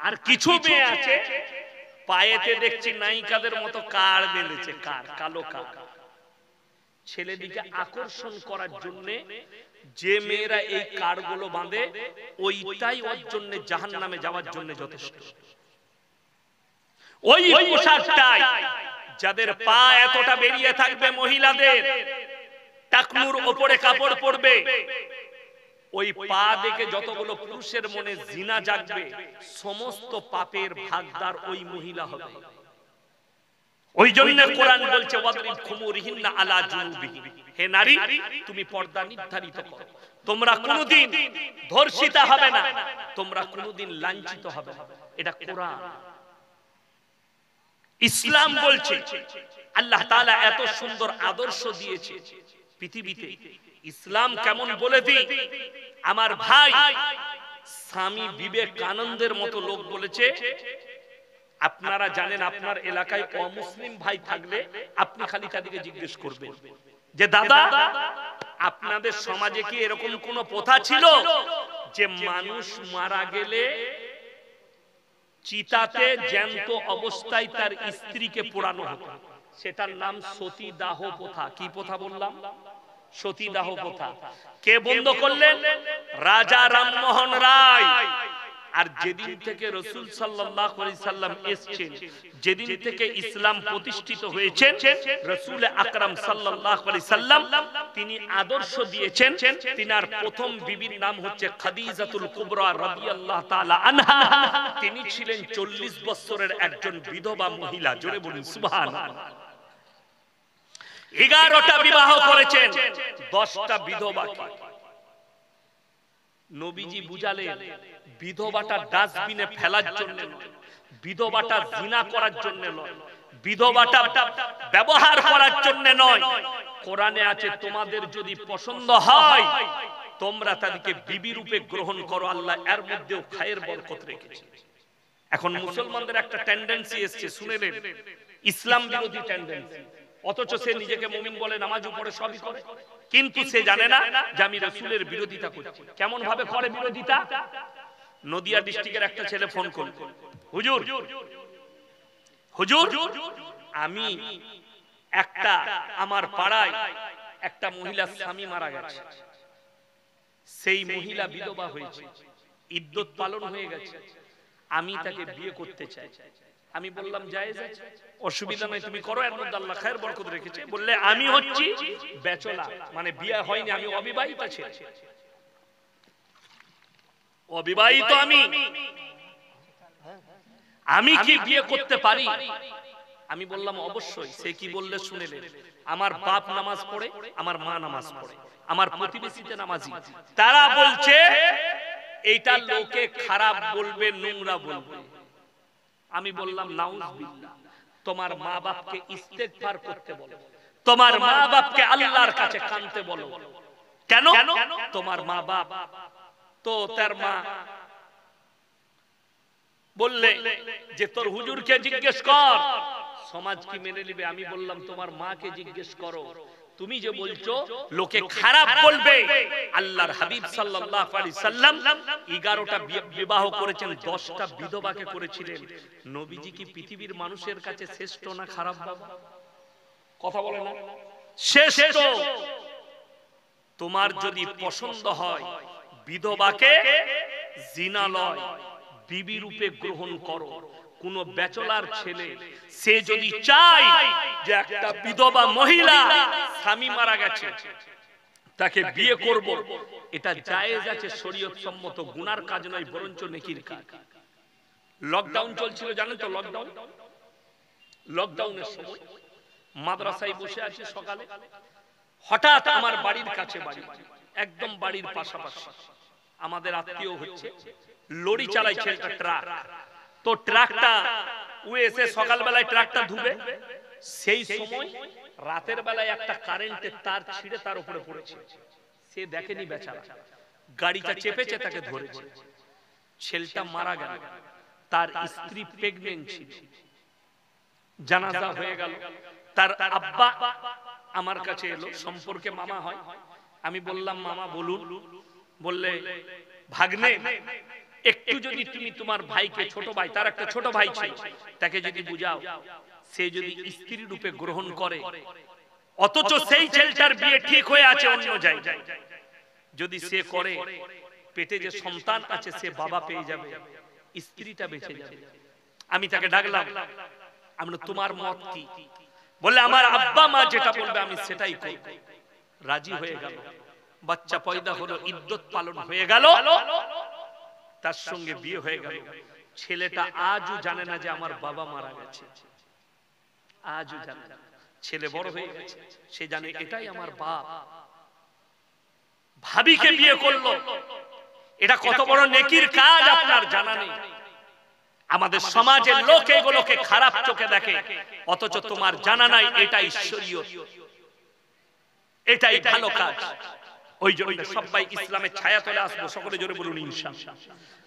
আর কিছু মেয়ে আছে পায়েতে দেখছি নায়িকাদের মতো কার বেঁধেছে, কার কালো কার। ছেলেদিকে আকর্ষণ করার জন্য যে মেয়েরা এই কারগুলো বাঁধে ওইটাই ওর জন্য জাহান্নামে যাওয়ার জন্য যথেষ্ট। ওই পোশাকটাই যাদের পা এতটা বেরিয়ে থাকবে, মহিলাদের টাকনুর উপরে কাপড় পরবে, ওই পা দেখে যতগুলো পুরুষের মনে জিনা জাগবে সমস্ত পাপের ভাগদার ওই মহিলা হবে। ওই জন্য কোরআন বলছে ওয়াদরিব খুমুরিহিন্না আলা জুনুবিহিম, হে নারী তুমি পর্দা নির্ধারিত করো, তোমরা কোনোদিন ধর্ষিতা হবে না, তোমরা কোনোদিন লাঞ্ছিত হবে না। এটা কোরআন, ইসলাম বলছে। আল্লাহ তাআলা এত সুন্দর আদর্শ দিয়েছে পৃথিবীতে। ইসলাম কেমন বলে দিই, আমার ভাই স্বামী বিবেকানন্দের মতো লোক বলেছে, আপনারা জানেন আপনার এলাকায় অমুসলিম ভাই থাকলে আপনি খালি তাদেরকে জিজ্ঞেস করবেন যে দাদা আপনাদের সমাজে কি এরকম কোন প্রথা ছিল যে মানুষ মারা গেলে চিতাতে জ্যান্ত অবস্থায় তার স্ত্রীকে পোড়ানো হতো? সেটার নাম সতীদাহ প্রথা। কি প্রথা বললাম? সতীদাহ প্রথা। কে বন্ধ করলেন? রাজা রামমোহন রায়। আর যেদিন থেকে রাসূল সাল্লাল্লাহু আলাইহি সাল্লাম এসেছেন, যেদিন থেকে ইসলাম প্রতিষ্ঠিত হয়েছে, রাসূল আকরাম সাল্লাল্লাহু আলাইহি সাল্লাম তিনি আদর্শ দিয়েছেন। তিনার প্রথম বিবির নাম হচ্ছে খাদিজাতুল কুবরা রাদিয়াল্লাহু তাআলা আনহা। তিনি ছিলেন 40 বছরের একজন বিধবা মহিলা। জোরে বলুন সুবহানাল্লাহ। 11টা বিবাহ করেছেন, 10টা বিধবা। নবীজি বুঝালেন বিধবাটা ডাস্টবিনে ফেলার জন্য নয়, বিধবাটা জিনা করার জন্য নয়, বিধবাটা ব্যবহার করার জন্য নয়। কোরআনে আছে তোমাদের যদি পছন্দ হয় তোমরা তাদেরকে বিবি রূপে গ্রহণ করো, আল্লাহ এর মধ্যেও খায়ের বরকত রেখেছে। এখন মুসলমানদের একটা টেন্ডেন্সি এসেছে, শুনে নেন, ইসলাম বিরোধী টেন্ডেন্সি। অথচ সে নিজেকে মুমিন বলে, নামাজ পড়ে, সবই করে, কিন্তু সে জানে না যে আমি রাসূলের বিরোধিতা করছি। কেমন ভাবে করে বিরোধিতা? নদিয়া ডিস্ট্রিক্টের একটা ছেলে ফোন করল, হুজুর হুজুর আমি একটা আমার পাড়ায় একটা মহিলা স্বামী মারা গেছে, সেই মহিলা বিধবা হয়েছে, ইদ্যত পালন হয়ে গেছে, আমি তাকে বিয়ে করতে চাই। আমি বললাম জায়েজ আছে, অসুবিধা নাই, তুমি করো, এর মধ্যে আল্লাহ খায়ের বরকত রেখেছে। বললে আমি হচ্ছি ব্যাচেলর, মানে বিয়ে হয়নি, আমি অবিবাহিত ছেলে, অবিবাহিত আমি কি বিয়ে করতে পারি? আমি বললাম অবশ্যই। সে কি বললে শুনেলেন, আমার বাপ নামাজ পড়ে, আমার মা নামাজ পড়ে, আমার প্রতিবেশীতে নামাজি, তারা বলছে এইটা লোকে খারাপ বলবে, নোংরা বলবে। আমি বললাম নাউজুবিল্লাহ, তোমার মা বাপকে ইস্তেগফার করতে বলো, তোমার মা বাপকে আল্লাহর কাছে কাঁদতে বলো। কেন? তোমার মা বাপ তো, তার মা বললে যে তোর হুজুরকে জিজ্ঞেস কর, সমাজ কি মেনে নেবে? আমি বললাম তোমার মাকে জিজ্ঞেস করো, তুমি যে বলছো লোকে খারাপ বলবে। আল্লাহর হাবিব সাল্লাল্লাহু আলাইহি সাল্লাম 11টা বিবাহ করেছেন, 10টা বিধবাকে করেছিলেন। নবীজি কি পৃথিবীর মানুষের কাছে শ্রেষ্ঠ না খারাপ? বাবা কথা বলে না, শ্রেষ্ঠ। তোমার যদি পছন্দ হয় বিধবাকে জিনা লয় বিবি রূপে গ্রহণ করো। কোন ব্যাচেলর ছেলে সে যদি চায় যে একটা বিধবা মহিলা স্বামী মারা গেছে তাকে বিয়ে করব, এটা জায়েজ আছে, শরীয়ত সম্মত, গুনার কাজ নয়, বরঞ্চ নেকির কাজ। লকডাউন চলছিল জানেন তো, লকডাউনের সময় মাদ্রাসায় বসে আছি সকালে, হঠাৎ আমার বাড়ির কাছে, বাড়ি একদম বাড়ির পাশাপাশি আমাদের আত্মীয় হচ্ছে, লরি চালাইছে একটা ট্রাক। তো ট্রাকটা ও এসে সকালবেলায় ট্রাকটা ধুবে, সেই সময় রাতের বেলায় একটা কারেন্টের তার ছিঁড়ে তার উপরে পড়েছে। সে দেখেনি বেচারা, গাড়িটা চেপেছে, তাকে ধরেছে। ছেলেটা মারা গেল, তার স্ত্রী প্রেগন্যান্ট ছিল। জানাজা হয়ে গেল, তার আব্বা আমার কাছে এলো, সম্পর্কে মামা হয়। আমি বললাম মামা বলুন। বললে ভাগ্নে একটু যদি তুমি তোমার ভাইকে, ছোট ভাই, তার একটা ছোট ভাই ছিল, তাকে যদি বুঝাও, সে যদি স্ত্রী রূপে গ্রহণ করে, অথচ সেই ছেলেটার বিয়ে ঠিক হয়ে আছে অন্য জায়গায়, যদি সে করে, পেটে যে সন্তান আছে সে বাবা পেয়ে যাবে, স্ত্রীটা বেঁচে যাবে। আমি তাকে ডাকলাম, আমরা তোমার মত কি? বলে আমার আব্বা মা যেটা বলবে আমি সেটাই করব। রাজি হয়ে গেল, বাচ্চা পয়দা হলো, ইদ্যত পালন হয়ে গেল, তার সঙ্গে বিয়ে হয়ে গেল। ছেলেটা আজও জানে না যে আমার বাবা মারা গেছে, আজও জানে না। ছেলে বড় হয়ে গেছে, সে জানে এটাই আমার বাপ। ভাবিকে বিয়ে করলো, এটা কত বড় নেকির কাজ আপনার জানা নেই। আমাদের সমাজের লোক এগুলোকে খারাপ চোখে দেখে, অথচ তোমার জানা নাই এটা ঈশ্বরীয়, এটাই ভালো কাজ। ওই জন্য সবাই ইসলামের ছায়াতলে আসবো, সকলে জোরে বলুন ইনশাআল্লাহ।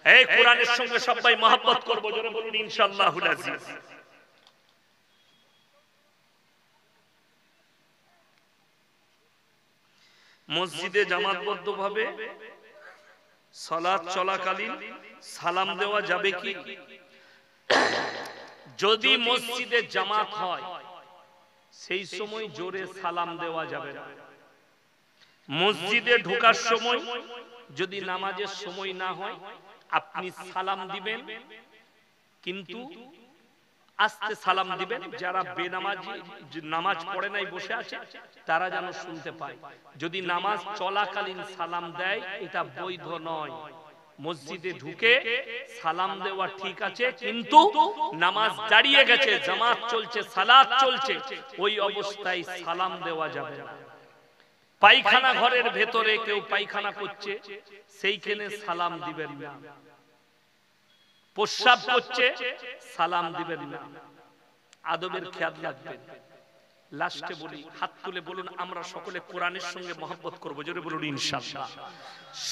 এই কোরআনের সঙ্গে সবাই মহব্বত করব, জোরে বলুন ইনশাআল্লাহুল আজিজ। মসজিদে জামাতবদ্ধভাবে সালাত চলাকালীন সালাম দেওয়া যাবে কি? যদি মসজিদে জামাত হয় সেই সময় জোরে সালাম দেওয়া যাবে না। মসজিদে ঢোকার সময় যদি নামাজের সময় না হয় আপনি সালাম দিবেন, কিন্তু আস্তে সালাম দিবেন। যারা বেনামাজি, নামাজ পড়ে নাই, বসে আছে, তারা যেন শুনতে পায়। যদি নামাজ চলাকালীন সালাম দেয় এটা বৈধ নয়। মসজিদে ঢুকে সালাম দেওয়া ঠিক আছে, কিন্তু নামাজ দাঁড়িয়ে গেছে, জামাত চলছে, সালাত চলছে, ওই অবস্থায় সালাম দেওয়া যাবে না। পায়খানা ঘরের ভেতরে কেউ পায়খানা করছে, সেইখানে সালাম দিবেন না। প্রস্রাব করছে, সালাম দিবেন না। আদবের খেয়াল রাখবেন। লাস্টে বলি, হাত তুলে বলুন আমরা সকলে কোরআনের সঙ্গে মহব্বত করব, জোরে বলুন ইনশাআল্লাহ।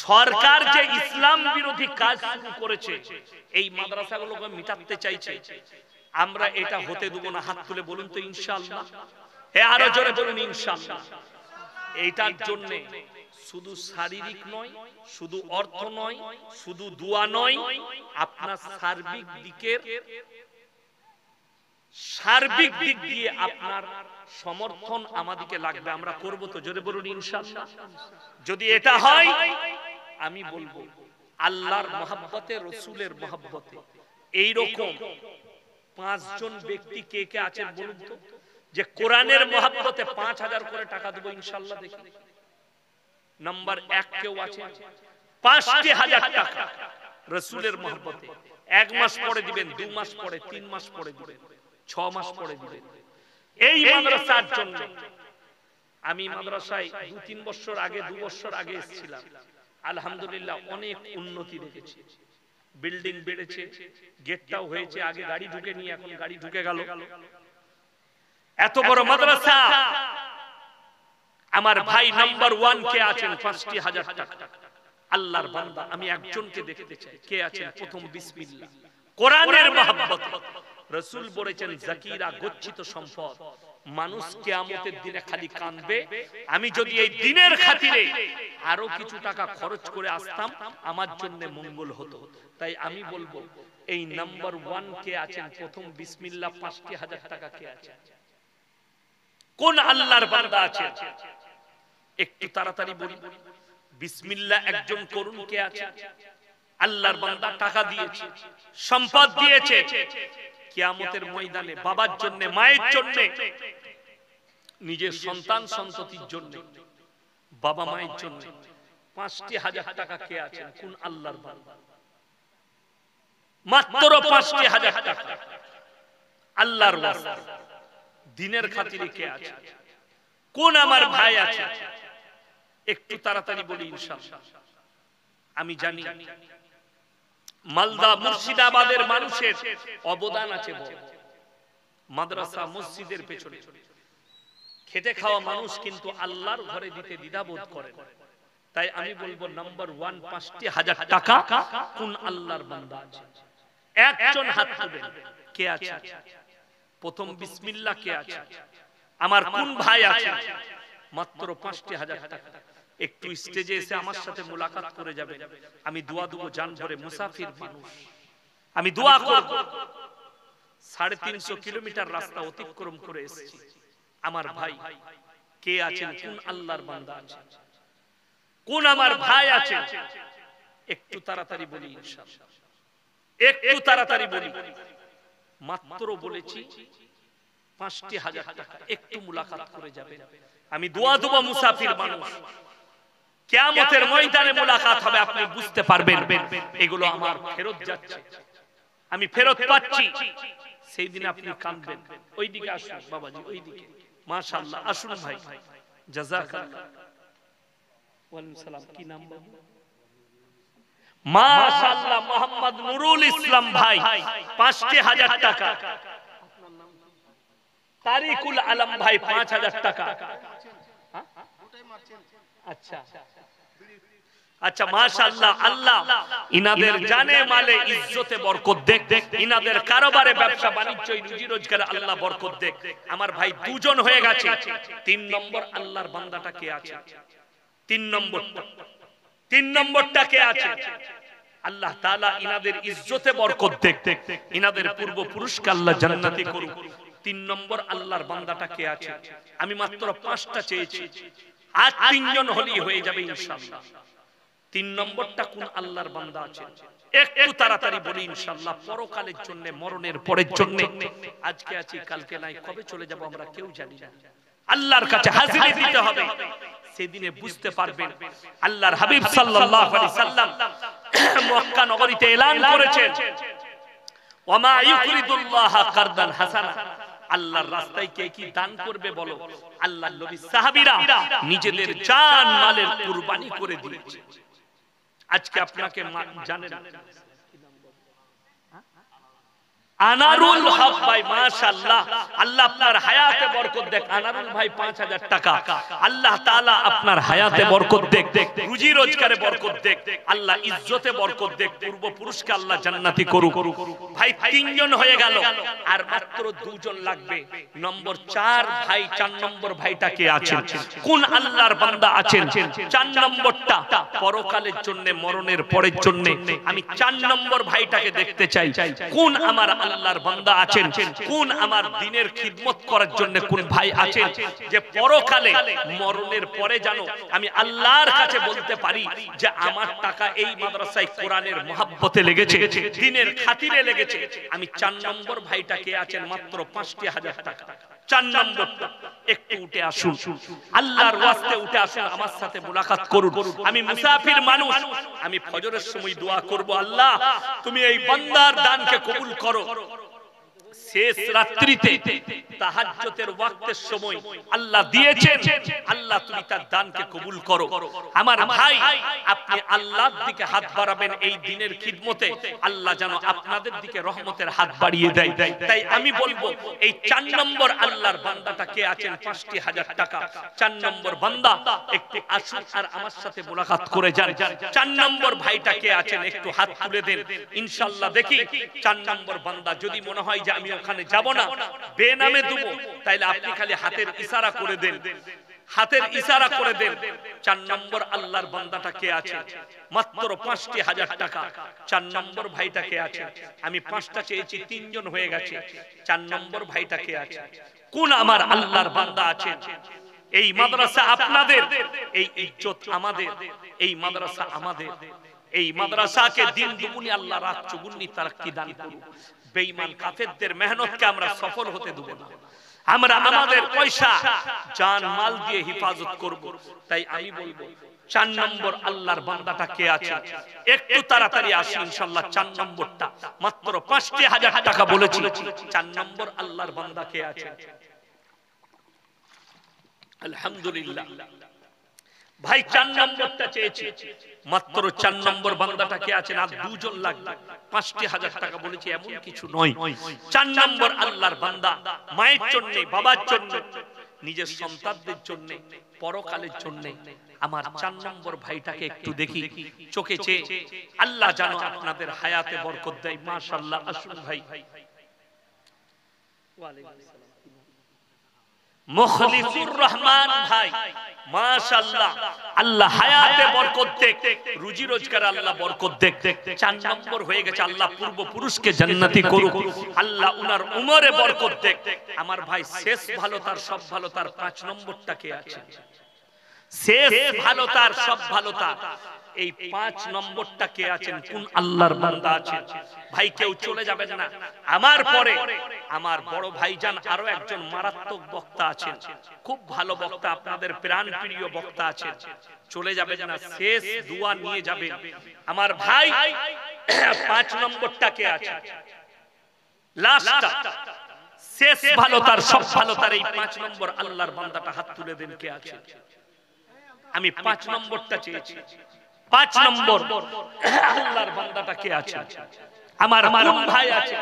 সরকার যে ইসলাম বিরোধী কাজ শুরু করেছে, এই মাদ্রাসাগুলোকে মিটাতে চাইছে, আমরা এটা হতে দেব না। হাত তুলে বলুন তো ইনশাআল্লাহ। আরো জোরে বলুন ইনশাআল্লাহ। এইটার জন্য শুধু শারীরিক নয়, শুধু অর্থ নয়, শুধু দোয়া নয়, আপনার সার্বিক দিক দিয়ে আপনার সমর্থন আমাদেরকে লাগবে। আমরা করব তো, জোরে বলুন ইনশাআল্লাহ। যদি এটা হয়, আমি বলবো আল্লাহর মহব্বতে, রসুলের মহব্বতে এইরকম 5 জন ব্যক্তি কে কে আছেন বলুন তো, যে কোরআনের মহব্বতে 5000 করে টাকা দেবো ইনশাআল্লাহ। দেখি নাম্বার 1 কেউ আছে? 5000 টাকা রসুলের মহব্বতে 1 মাস পরে দিবেন, 2 মাস পরে, 3 মাস পরে দিবেন, 6 মাস পরে দিবেন। এই মাদ্রাসার জন্য আমি মাদ্রাসায় 2-3 বছর আগে, 2 বছর আগে এসেছিলাম। আলহামদুলিল্লাহ অনেক উন্নতি দেখেছি। বিল্ডিং বেড়েছে, গেটটাও হয়েছে। আগে গাড়ি ঢুকে নি, এখন গাড়ি ঢুকে গেল। এত বড় মাদ্রাসা। আমার ভাই নাম্বার 1 কে আছেন? 5000 টাকা। আল্লাহর বান্দা, আমি একজনকে দেখতে চাই, কে আছেন? প্রথম বিসমিল্লাহ, কোরআনের মহব্বত। রাসূল বলেছেন যাকিরা গচ্ছিত সম্পদ। মানুষ কিয়ামতের দিনে খালি কাঁদবে, আমি যদি এই দিনের খাতিরে আরো কিছু টাকা খরচ করে আসতাম আমার জন্য মঙ্গল হতো। তাই আমি বলবো এই নাম্বার 1 কে আছেন? প্রথম বিসমিল্লাহ 5000 টাকা কে আছে? কোন আল্লাহর বান্দা আছে? একটু তাড়াতাড়ি বলি। বিসমিল্লাহ একজন করুন, কে আছে? আল্লাহর বান্দা টাকা দিয়েছে, সম্পদ দিয়েছে, কিয়ামতের ময়দানে বাবার জন্য, মায়ের জন্য, নিজের সন্তান সন্ততির জন্য, বাবা মায়ের জন্য 5000 টাকা কে আছেন? কোন আল্লাহর বান্দা? মাত্র 5000 টাকা আল্লাহর ওয়াস্তে দিনের খাতিরে কে আছে? কোন আমার ভাই আছে? একটু তাড়াতাড়ি বলি ইনশাআল্লাহ। আমি জানি মালদা মুর্শিদাবাদের মানুষের অবদান আছে বড়। মাদ্রাসা মসজিদের পেছনে খেটে খাওয়া মানুষ কিন্তু আল্লাহর ঘরে দিতে দ্বিধাবোধ করে। তাই আমি বলবো নাম্বার 1 5000 টাকা কোন আল্লাহর বান্দা আছে? একজন হাত তুলবেন, কে আছে? প্রথম বিসমিল্লাহ কে আছে? আমার কোন ভাই আছে? মাত্র 5000 টাকা। একটু স্টেজে এসে আমার সাথে মুলাকাত করে যাবেন। আমি দোয়া দেব, জান ভরে মুসাফির মানুষ, আমি দোয়া করব। 350 কিলোমিটার রাস্তা অতিক্রম করে এসেছি। আমার ভাই কে আছেন? কোন আল্লাহর বান্দা আছেন? কোন আমার ভাই আছেন? একটু তাড়াতাড়ি বলি ইনশাআল্লাহ, একটু তাড়াতাড়ি বলি। মাত্র বলেছি 5,000 টাকা, একটু মুলাকাত করে যাবেন। আমি দোয়া দেব মুসাফির মানুষ, কিয়ামতের ময়দানে মুলাকাত হবে, আপনি বুঝতে পারবেন এগুলো আমার ফেরত যাচ্ছে, আমি ফেরত পাচ্ছি। সেই দিন আপনি কাঁদবেন। ওইদিকে আসুন বাবাজি, ওইদিকে। মাশাআল্লাহ, আসুন ভাই, জাযাকাল্লাহ। ওয়ালাইকুম সালাম। কি নাম বাবু? মাশাআল্লাহ, মোহাম্মদ নুরুল ইসলাম ভাই, 5,000 টাকা। তারিকুল আলম ভাই 5,000 টাকা। আচ্ছা আচ্ছা, মাশাআল্লাহ। আল্লাহ ইনাদের জানে মালে ইজ্জতে বরকত দেখ, ইনাদের কারবারে ব্যবসা বাণিজ্য রুজি রোজগারে আল্লাহ বরকত দেখ। আমার ভাই দুজন হয়ে গেছে। 3 নম্বর আল্লাহর বান্দাটা কে আছে? 3 নম্বরটা কে আছে? আল্লাহ তাআলা ইনাদের ইজ্জতে বরকত দেখ, ইনাদের পূর্বপুরুষকে আল্লাহ জান্নাতি করুক। 3 নম্বর আল্লাহর বান্দাটা কে আছে? আমি মাত্র 5টা চেয়েছি, আজ 3 জন হলেই হয়ে যাবে ইনশাআল্লাহ। 3 নম্বরটা কোন আল্লাহর বান্দা আছে? একটু তাড়াতাড়ি বলি ইনশাআল্লাহ। পরকালের জন্য, মরণের পরের জন্য। আজকে আছি, কালকে নাই, কবে চলে যাব আমরা কেউ জানি না। আল্লাহর কাছে হাজিরি দিতে হবে, সেদিনে বুঝতে পারবেন। আল্লাহর হাবিব সাল্লাল্লাহু আলাইহি সাল্লাম মক্কা নগরীতে এলান করেছেন, ওয়ামা ইউকরিদুল্লাহ কারদান হাসানা। আল্লাহর রাস্তায় কে কি দান করবে বলো? আল্লাহর নবী সাহাবীরা নিজেদের জান মালের কুরবানি করে দিয়েছে। আজকে আপনাকে জানেন আনারুল হক ভাই, মাশাআল্লাহ, আল্লাহ আপনার হায়াতে বরকত দেখ। আনারুল ভাই 5,000 টাকা। আল্লাহ তাআলা আপনার হায়াতে বরকত দেখ, রুজি রোজগারে বরকত দেখ, আল্লাহ ইজ্জতে বরকত দেখ, পূর্বপুরুষকে আল্লাহ জান্নাতি করুক। ভাই 3 জন হয়ে গেল, আর মাত্র 2 জন লাগবে। নম্বর 4 ভাই, 4 নম্বর ভাইটা কে আছেন? কোন আল্লাহর বান্দা আছেন? 4 নম্বরটা পরকালের জন্য, মরণের পরের জন্য। আমি 4 নম্বর ভাইটাকে দেখতে চাই। কোন আমার আল্লাহর বান্দা আছেন? কোন আমার দ্বীনের খিদমত করার জন্য কোন ভাই আছেন, যে পরকালে মরণের পরে জানো আমি আল্লাহর কাছে বলতে পারি যে আমার টাকা এই মাদ্রাসায় কোরআনের মহব্বতে লেগেছে, দ্বীনের খাতিরে লেগেছে। আমি 4 নম্বর ভাইটা কে আছেন? মাত্র 5,000 টাকা। 4 নম্বরটা একটু উঠে আসুন, আল্লাহর ওয়াস্তে উঠে আসুন, আমার সাথে মুলাকাত করুন। আমি মুসাফির মানুষ, আমি ফজরের সময় দোয়া করব, আল্লাহ তুমি এই বান্দার দানকে কবুল করো। শেষ রাত্রিতে তাহাজ্জুদের ওয়াক্তের সময় আল্লাহ দিয়েছেন, আল্লাহ তুমি তার দানকে কবুল করো। আমার ভাই, আপনি আল্লাহর দিকে হাত বাড়াবেন এই দ্বীনের খিদমতে, আল্লাহ যেন আপনাদের দিকে রহমতের হাত বাড়িয়ে দেয়। তাই আমি বলবো এই 4 নম্বর আল্লাহর বান্দাটা কে আছেন? 5,000 টাকা। 4 নম্বর বান্দা একটু আসুন আর আমার সাথে মুলাকাত করে যান। 4 নম্বর ভাইটা কে আছেন? একটু হাত তুলে দেন ইনশাআল্লাহ। দেখি 4 নম্বর বান্দা, যদি মনে হয় যে আমি ওখানে যাব না, বেনামে দেব, তাইলে আপনি খালি হাতের ইশারা করে দেন, হাতের ইশারা করে দেন। 4 নম্বর আল্লাহর বান্দাটা কে আছে? মাত্র 5,000 টাকা। 4 নম্বর ভাইটা কে আছে? আমি 5টা চেয়েছি, 3 জন হয়ে গেছে। 4 নম্বর ভাইটা কে আছে? কোন আমার আল্লাহর বান্দা আছেন? এই মাদ্রাসা আপনাদের, এই ইজ্জত আমাদের, এই মাদ্রাসা আমাদের। এই মাদ্রাসাকে দিন দুগুনি আল্লাহ রাত চৌগুনি তারাক্কি দান করুন। বেঈমান কাফেরদের মেহনতকে আমরা সফল হতে দেব না। আমরা আমাদের পয়সা, জান মাল দিয়ে হেফাজত করব। তাই আমি বলবো 4 নম্বর আল্লাহর বান্দাটা কে আছে? একটু তাড়াতাড়ি আসুন ইনশাআল্লাহ। 4 নম্বরটা মাত্র 5,000 টাকা বলেছি। 4 নম্বর আল্লাহর বান্দা কে আছে? আলহামদুলিল্লাহ ভাই, 4 নম্বরটা চেয়েছি, মাত্র 4 নম্বর বান্দাটা কে আছেন? আর 2 জন লাগবে। 5,000 টাকা বলেছি, এমন কিছু নয়। 4 নম্বর আল্লাহর বান্দা, মায়ের জন্য, বাবার জন্য, নিজের সন্তানদের জন্য, পরকালের জন্য। আমার 4 নম্বর ভাইটাকে একটু দেখি চোখে চেয়ে, আল্লাহ জানো আপনাদের হায়াতে বরকত দেয়। মাশাআল্লাহ, আসুন ভাই। ওয়ালাইকুম আসসালাম। মুখলিসুর রহমান ভাই মাশাআল্লাহ, আল্লাহ হায়াতে বরকত দেখ, রুজি রোজগার আল্লাহ বরকত দেখ। 4 নম্বর হয়ে গেছে, আল্লাহ পূর্বপুরুষকে জান্নাতি করুক, আল্লাহ উনার উমরে বরকত দেখ। আমার ভাই শেষ ভালো তার সব ভালো তার 5 নম্বরটা কে আছে? শেষ ভালো তার সব ভালো তার, এই 5 নম্বরটা কে আছেন? কোন আল্লাহর বান্দা আছেন? ভাই কেউ চলে যাবেন না, আমার পরে আমার বড় ভাইজান আরো একজন মারাত্মক বক্তা আছেন, খুব ভালো বক্তা, আপনাদের প্রাণ প্রিয় বক্তা আছেন, চলে যাবেন না, শেষ দোয়া নিয়ে যাবেন। আমার ভাই 5 নম্বরটা কে আছে? লাস্টটা শেষ ভালো তার সব ভালো তার, এই 5 নম্বর আল্লাহর বান্দাটা হাত তুলে দেন, কে আছে? আমি 5 নম্বরটা চেয়েছি, 5 নম্বর আল্লাহর বান্দাটা কে আছে? আমার কোন ভাই আছে?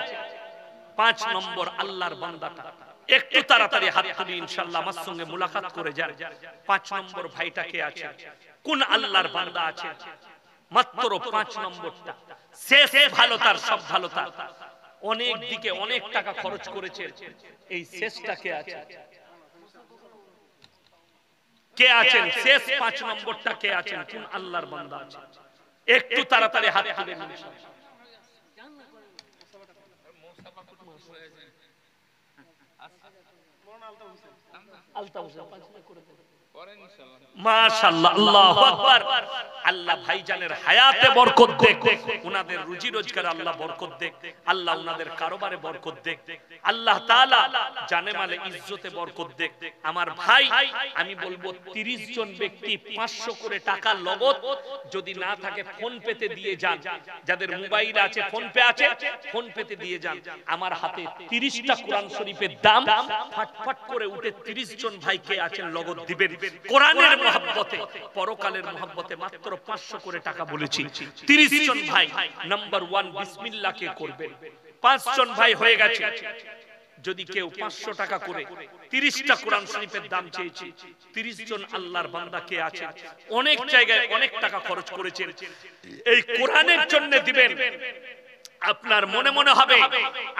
5 নম্বর আল্লাহর বান্দাটা একটু তাড়াতাড়ি হাত তুলি, ইনশাআল্লাহ আমার সঙ্গে মুলাকাত করে যান। 5 নম্বর ভাইটা কে আছে? কোন আল্লাহর বান্দা আছে? মাত্র 5 নম্বরটা, শেষ ভালো তার সব ভালো তার, অনেক দিকে অনেক টাকা খরচ করেছে, এই শেষটা কে আছে? কে আছেন? শেষ 5 নম্বরটা কে আছেন? কোন আল্লাহর বান্দা আছেন? একটু তাড়াতাড়ি হাত তুলে নিন। মাশাআল্লাহ, আল্লাহু আকবার। আল্লাহ ভাইজানের হায়াতে বরকত দেখ, উনাদের রুজি রোজগার আল্লাহ বরকত দেখ, আল্লাহ উনাদের কারবারে বরকত দেখ, আল্লাহ তাআলা জানে মালে ইজ্জতে বরকত দেখ। আমার ভাই আমি বলবো 30 জন ব্যক্তি 500 করে টাকা নগদ, যদি না থাকে ফোন পেতে দিয়ে যান, যাদের মোবাইল আছে ফোন পে আছে ফোন পেতে দিয়ে যান। আমার হাতে 30টা কোরআন শরীফের দাম ফটফট করে উঠে 30 জন ভাইকে আছেন নগদ দিবেন, কোরআনের মহব্বতে পরকালের মহব্বতে। মাত্র 500 করে টাকা বলেছি, 30 জন ভাই নাম্বার 1 বিসমিল্লাহ কে করবেন। 5 জন ভাই হয়ে গেছে, যদি কেউ 500 টাকা করে 30টা কোরআন শরীফের দাম চেয়েছে, 30 জন আল্লাহর বান্দা কে আছে? অনেক জায়গায় অনেক টাকা খরচ করেছেন, এই কোরআনের জন্য দিবেন। আপনার মনে মনে হবে,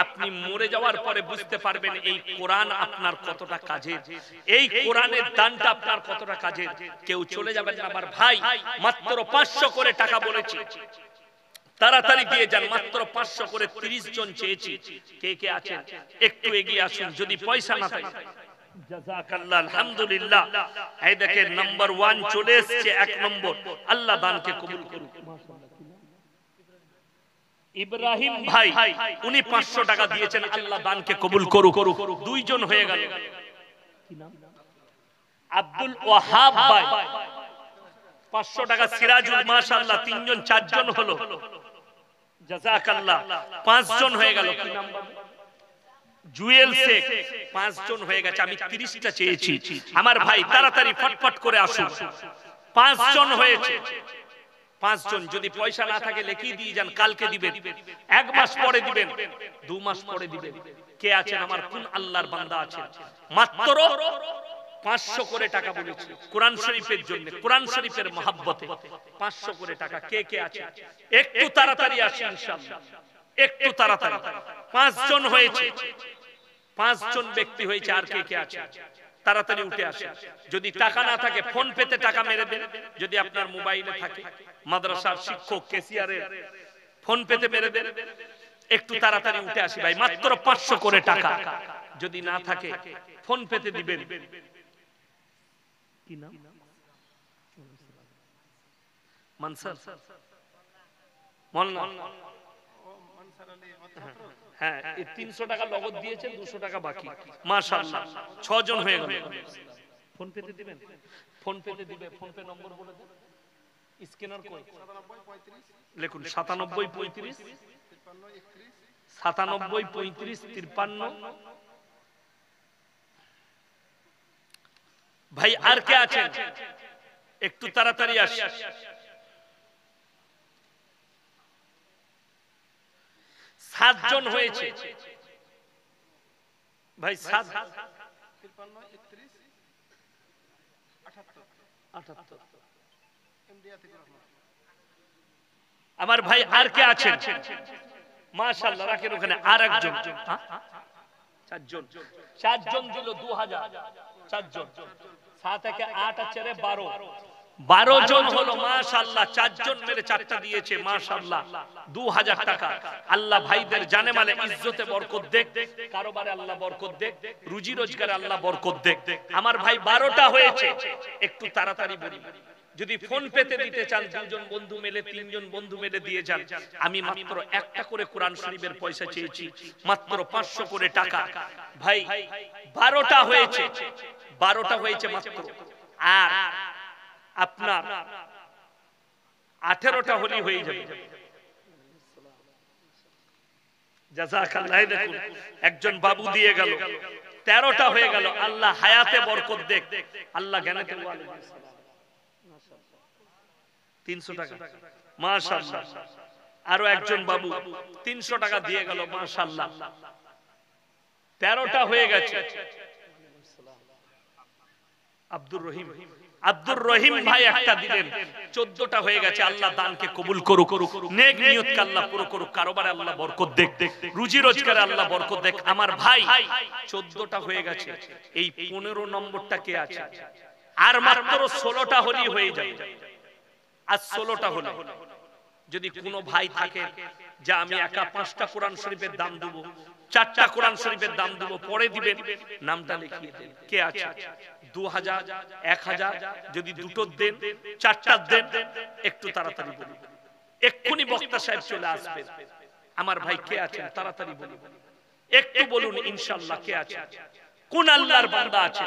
আপনি মরে যাওয়ার পরে বুঝতে পারবেন এই কোরআন আপনার কতটা কাজের, এই কোরআনের দানটা আপনার কতটা কাজের। কেউ চলে যাবেন না আমার ভাই, মাত্র 500 করে টাকা বলেছি, তাড়াতাড়ি দিয়ে যান। মাত্র 500 করে 30 জন চেয়েছি, কে কে আছেন একটু এগিয়ে আসুন। যদি পয়সা না থাকে জাযাকাল্লাহ, আলহামদুলিল্লাহ। এই দেখেন নাম্বার 1 চলে এসেছে, 1 নম্বর। আল্লাহ দানকে কবুল করুক। ইব্রাহিম ভাই উনি 500 টাকা দিয়েছেন, আল্লাহ দানকে কবুল করুক। 2 জন হয়ে গেল। কি নাম? আব্দুল ওয়াহাব ভাই 500 টাকা। সিরাজুল মাশাআল্লাহ 3 জন 4 জন হলো, জাযাকাল্লাহ 5 জন হয়ে গেল। কি নাম? জুয়েল শেখ 5 জন হয়ে গেছে। আমি 30টা চেয়েছি, আমার ভাই তাড়াতাড়ি ফটফট করে আসুন। 5 জন হয়েছে, 5 জন। যদি পয়সা না থাকে লিখিয়ে দিয়ে যান, কালকে দিবেন, 1 মাস পরে দিবেন, 2 মাস পরে দিবেন। কে আছেন? আমার কোন আল্লাহর বান্দা আছেন? মাত্র 500 করে টাকা বলেছি কোরআন শরীফের জন্য, কোরআন শরীফের মহব্বতে 500 করে টাকা। কে কে আছে? একটু তাড়াতাড়ি আসেন ইনশাআল্লাহ, একটু তাড়াতাড়ি। 5 জন হয়েছে, 5 জন ব্যক্তি হয়েছে। আর কে কে আছে? তাড়াতাড়ি উঠে আসে। যদি টাকা না থাকে ফোন পেতে টাকা মেরে দেন, যদি আপনার মোবাইলে থাকে মাদ্রাসার শিক্ষক কেসিয়ারের ফোন পেতে মেরে দেন। একটু তাড়াতাড়ি উঠে আসি ভাই, মাত্র 500 করে টাকা। যদি না থাকে ফোন পেতে দিবেন। কি নাম? মানসার মোল্লা। হ্যাঁ, এই 300 টাকা নগদ দিয়েছেন, 200 টাকা বাকি। মাশাআল্লাহ 6 জন হয়ে গেল। ফোন পেতে দিবেন, ফোন পেতে দিবে। ফোন পে নম্বর বলে দেন, স্ক্যানার কই? 9735 লিখুন, 9735 53 ভাই আর কে আছেন? একটু তাড়াতাড়ি আসুন। 7 জন হয়েছে ভাই, 7 আমার ভাই আর কে আছেন? মাশাআল্লাহ রাখেন ওখানে। আর একজন চারজন, চারজন দিল 2000, চারজন 7 থেকে 8 আছে রে 12 জন হলো মাশাআল্লাহ, চারজন মেরে চারটা দিয়েছে মাশাআল্লাহ 2000 টাকা। আল্লাহ ভাইদের জানে মালে ইজ্জতে বরকত দেখ, কারোবারে আল্লাহ বরকত দেখ, রুজি রোজগারে আল্লাহ বরকত দেখ। আমার ভাই 12টা হয়েছে, একটু তাড়াতাড়ি বলি। যদি ফোন পেতে দিতে চান, দুজন বন্ধু মিলে, তিনজন বন্ধু মিলে দিয়ে যান। আমি মাত্র একটা করে কোরআন শরীফের পয়সা চেয়েছি, মাত্র 500 করে টাকা। ভাই 12টা হয়েছে, 12টা হয়েছে মাত্র। আর আপনার 18টা হলি হয়ে যাবে। জাযাকাল্লাহ। দেখুন একজন বাবু দিয়ে গেল, 13টা হয়ে গেল। আল্লাহ হায়াতে বরকত দেখ, আল্লাহ জ্ঞানেতে 300 টাকা মাশাআল্লাহ। আরো একজন বাবু 300 টাকা দিয়ে গেল মাশাআল্লাহ, 13টা হয়ে গেছে। আব্দুর রহিম ভাই একটা দিলেন, 14টা হয়ে গেছে। আল্লাহ দানকে কবুল করুক, নেক নিয়তকে আল্লাহ পুরো করুক, কারোবারে আল্লাহ বরকত দেখ, রুজি রোজগারে আল্লাহ বরকত দেখ। আমার ভাই 14টা হয়ে গেছে। এই 15 নম্বরটা কে আছে? আর মাত্র 16টা হলি হয়ে যাবে। আজ 16টা হলো। যদি কোনো ভাই থাকে যে আমি একা 5টা কোরআন শরীফের দাম দেব, 4টা কোরআন শরীফের দাম দেব, পরে দিবেন, নামটা লিখিয়ে দেন। কে আছে? 2000, 1000, যদি দুটো দেন, 4টা দেন, একটু তাড়াতাড়ি বলুন। এক্ষুনি বক্তা সাহেব চলে আসবেন। আমার ভাই কে আছেন? তাড়াতাড়ি বলুন, একটু বলুন ইনশাআল্লাহ। কে আছে? কোন আল্লাহর বান্দা আছে?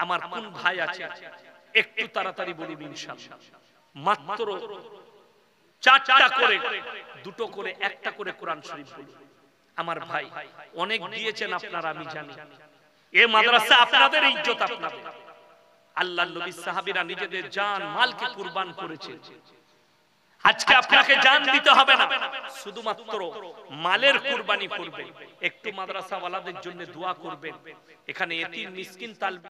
আমার কোন ভাই আছে? একটু তাড়াতাড়ি বলুন ইনশাআল্লাহ। মাত্র 4টা করে, দুটো করে, একটা করে কোরআন শরীফ বলুন। আমার ভাই অনেক দিয়েছেন আপনারা, আমি জানি। এই মাদ্রাসা আপনাদের, ইজ্জত আপনাদের। আল্লাহর নবী সাহাবীরা নিজেদের জান মালকে কুরবান করেছে। আজকে আপনাকে জান দিতে হবে না, শুধুমাত্র মালের কুরবানি করবেন। একটু মাদ্রাসাওয়ালাদের জন্য দোয়া করবেন। এখানে এতিম মিসকিন তালবে